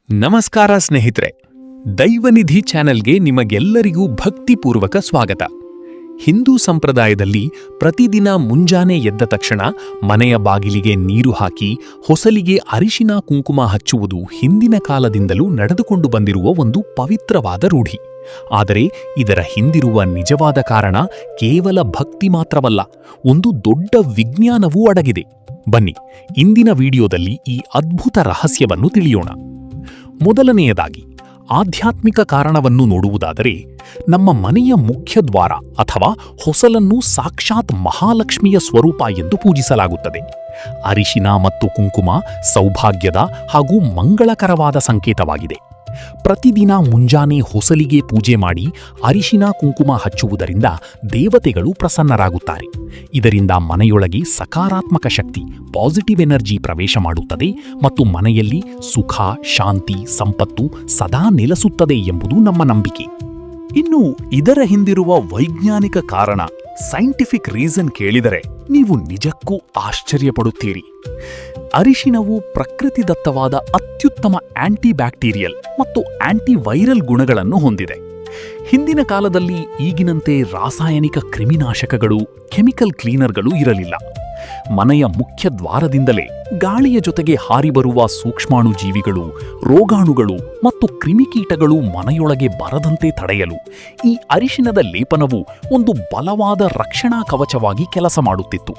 ನಮಸ್ಕಾರ ಸ್ನೇಹಿತರೆ, ದೈವನಿಧಿ ಚಾನೆಲ್ಗೆ ನಿಮಗೆಲ್ಲರಿಗೂ ಭಕ್ತಿಪೂರ್ವಕ ಸ್ವಾಗತ. ಹಿಂದೂ ಸಂಪ್ರದಾಯದಲ್ಲಿ ಪ್ರತಿದಿನ ಮುಂಜಾನೆ ಎದ್ದ ತಕ್ಷಣ ಮನೆಯ ಬಾಗಿಲಿಗೆ ನೀರು ಹಾಕಿ ಹೊಸಲಿಗೆ ಅರಿಶಿನ ಕುಂಕುಮ ಹಚ್ಚುವುದು ಹಿಂದಿನ ಕಾಲದಿಂದಲೂ ನಡೆದುಕೊಂಡು ಬಂದಿರುವ ಒಂದು ಪವಿತ್ರವಾದ ರೂಢಿ. ಆದರೆ ಇದರ ಹಿಂದಿರುವ ನಿಜವಾದ ಕಾರಣ ಕೇವಲ ಭಕ್ತಿ ಮಾತ್ರವಲ್ಲ, ಒಂದು ದೊಡ್ಡ ವಿಜ್ಞಾನವೂ ಅಡಗಿದೆ. ಬನ್ನಿ, ಇಂದಿನ ವಿಡಿಯೋದಲ್ಲಿ ಈ ಅದ್ಭುತ ರಹಸ್ಯವನ್ನು ತಿಳಿಯೋಣ. ಮೊದಲನೆಯದಾಗಿ, ಆಧ್ಯಾತ್ಮಿಕ ಕಾರಣವನ್ನು ನೋಡುವುದಾದರೆ, ನಮ್ಮ ಮನೆಯ ಮುಖ್ಯ ದ್ವಾರ ಅಥವಾ ಹೊಸಲನ್ನು ಸಾಕ್ಷಾತ್ ಮಹಾಲಕ್ಷ್ಮಿಯ ಸ್ವರೂಪ ಎಂದು ಪೂಜಿಸಲಾಗುತ್ತದೆ. ಅರಿಶಿನ ಮತ್ತು ಕುಂಕುಮ ಸೌಭಾಗ್ಯದ ಹಾಗೂ ಮಂಗಳಕರವಾದ ಸಂಕೇತವಾಗಿದೆ. ಪ್ರತಿದಿನ ಮುಂಜಾನೆ ಹೊಸಲಿಗೆ ಪೂಜೆ ಮಾಡಿ ಅರಿಶಿನ ಕುಂಕುಮ ಹಚ್ಚುವುದರಿಂದ ದೇವತೆಗಳು ಪ್ರಸನ್ನರಾಗುತ್ತಾರೆ. ಇದರಿಂದ ಮನೆಯೊಳಗೆ ಸಕಾರಾತ್ಮಕ ಶಕ್ತಿ, ಪಾಸಿಟಿವ್ ಎನರ್ಜಿ ಪ್ರವೇಶ ಮಾಡುತ್ತದೆ ಮತ್ತು ಮನೆಯಲ್ಲಿ ಸುಖ, ಶಾಂತಿ, ಸಂಪತ್ತು ಸದಾ ನೆಲೆಸುತ್ತದೆ ಎಂಬುದು ನಮ್ಮ ನಂಬಿಕೆ. ಇನ್ನು ಇದರ ಹಿಂದಿರುವ ವೈಜ್ಞಾನಿಕ ಕಾರಣ, ಸೈಂಟಿಫಿಕ್ ರೀಸನ್ ಕೇಳಿದರೆ ನೀವು ನಿಜಕ್ಕೂ ಆಶ್ಚರ್ಯಪಡುತ್ತೀರಿ. ಅರಿಶಿನವು ಪ್ರಕೃತಿದತ್ತವಾದ ಅತ್ಯುತ್ತಮ ಆಂಟಿಬ್ಯಾಕ್ಟೀರಿಯಲ್ ಮತ್ತು ಆಂಟಿವೈರಲ್ ಗುಣಗಳನ್ನು ಹೊಂದಿದೆ. ಹಿಂದಿನ ಕಾಲದಲ್ಲಿ ಈಗಿನಂತೆ ರಾಸಾಯನಿಕ ಕ್ರಿಮಿನಾಶಕಗಳು, ಕೆಮಿಕಲ್ ಕ್ಲೀನರ್ಗಳು ಇರಲಿಲ್ಲ. ಮನೆಯ ಮುಖ್ಯ ದ್ವಾರದಿಂದಲೇ ಗಾಳಿಯ ಜೊತೆಗೆ ಹಾರಿಬರುವ ಸೂಕ್ಷ್ಮಾಣು ಜೀವಿಗಳು, ರೋಗಾಣುಗಳು ಮತ್ತು ಕ್ರಿಮಿಕೀಟಗಳು ಮನೆಯೊಳಗೆ ಬರದಂತೆ ತಡೆಯಲು ಈ ಅರಿಶಿನದ ಲೇಪನವು ಒಂದು ಬಲವಾದ ರಕ್ಷಣಾ ಕವಚವಾಗಿ ಕೆಲಸ ಮಾಡುತ್ತಿತ್ತು.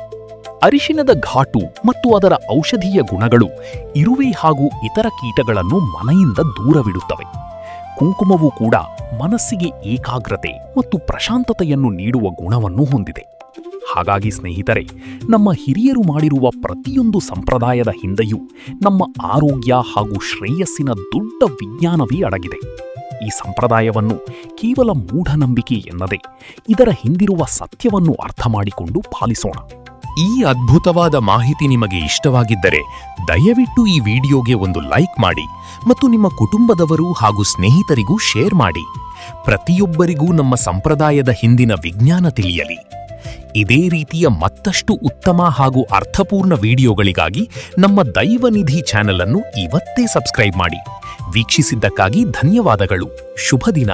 ಅರಿಶಿನದ ಘಾಟು ಮತ್ತು ಅದರ ಔಷಧೀಯ ಗುಣಗಳು ಇರುವೆ ಹಾಗೂ ಇತರ ಕೀಟಗಳನ್ನು ಮನೆಯಿಂದ ದೂರವಿಡುತ್ತವೆ. ಕುಂಕುಮವೂ ಕೂಡ ಮನಸ್ಸಿಗೆ ಏಕಾಗ್ರತೆ ಮತ್ತು ಪ್ರಶಾಂತತೆಯನ್ನು ನೀಡುವ ಗುಣವನ್ನು ಹೊಂದಿದೆ. ಹಾಗಾಗಿ ಸ್ನೇಹಿತರೆ, ನಮ್ಮ ಹಿರಿಯರು ಮಾಡಿರುವ ಪ್ರತಿಯೊಂದು ಸಂಪ್ರದಾಯದ ಹಿಂದೆಯೂ ನಮ್ಮ ಆರೋಗ್ಯ ಹಾಗೂ ಶ್ರೇಯಸ್ಸಿನ ದೊಡ್ಡ ವಿಜ್ಞಾನವೇ ಅಡಗಿದೆ. ಈ ಸಂಪ್ರದಾಯವನ್ನು ಕೇವಲ ಮೂಢನಂಬಿಕೆ ಎನ್ನದೆ ಇದರ ಹಿಂದಿರುವ ಸತ್ಯವನ್ನು ಅರ್ಥ ಮಾಡಿಕೊಂಡು ಪಾಲಿಸೋಣ. ಈ ಅದ್ಭುತವಾದ ಮಾಹಿತಿ ನಿಮಗೆ ಇಷ್ಟವಾಗಿದ್ದರೆ ದಯವಿಟ್ಟು ಈ ವಿಡಿಯೋಗೆ ಒಂದು ಲೈಕ್ ಮಾಡಿ ಮತ್ತು ನಿಮ್ಮ ಕುಟುಂಬದವರು ಹಾಗೂ ಸ್ನೇಹಿತರಿಗೂ ಶೇರ್ ಮಾಡಿ. ಪ್ರತಿಯೊಬ್ಬರಿಗೂ ನಮ್ಮ ಸಂಪ್ರದಾಯದ ಹಿಂದಿನ ವಿಜ್ಞಾನ ತಿಳಿಯಲಿ. ಇದೇ ರೀತಿಯ ಮತ್ತಷ್ಟು ಉತ್ತಮ ಹಾಗೂ ಅರ್ಥಪೂರ್ಣ ವಿಡಿಯೋಗಳಿಗಾಗಿ ನಮ್ಮ ದೈವನಿಧಿ ಚಾನೆಲ್ ಅನ್ನು ಇವತ್ತೇ ಸಬ್ಸ್ಕ್ರೈಬ್ ಮಾಡಿ. ವೀಕ್ಷಿಸಿದ್ದಕ್ಕಾಗಿ ಧನ್ಯವಾದಗಳು. ಶುಭ ದಿನ.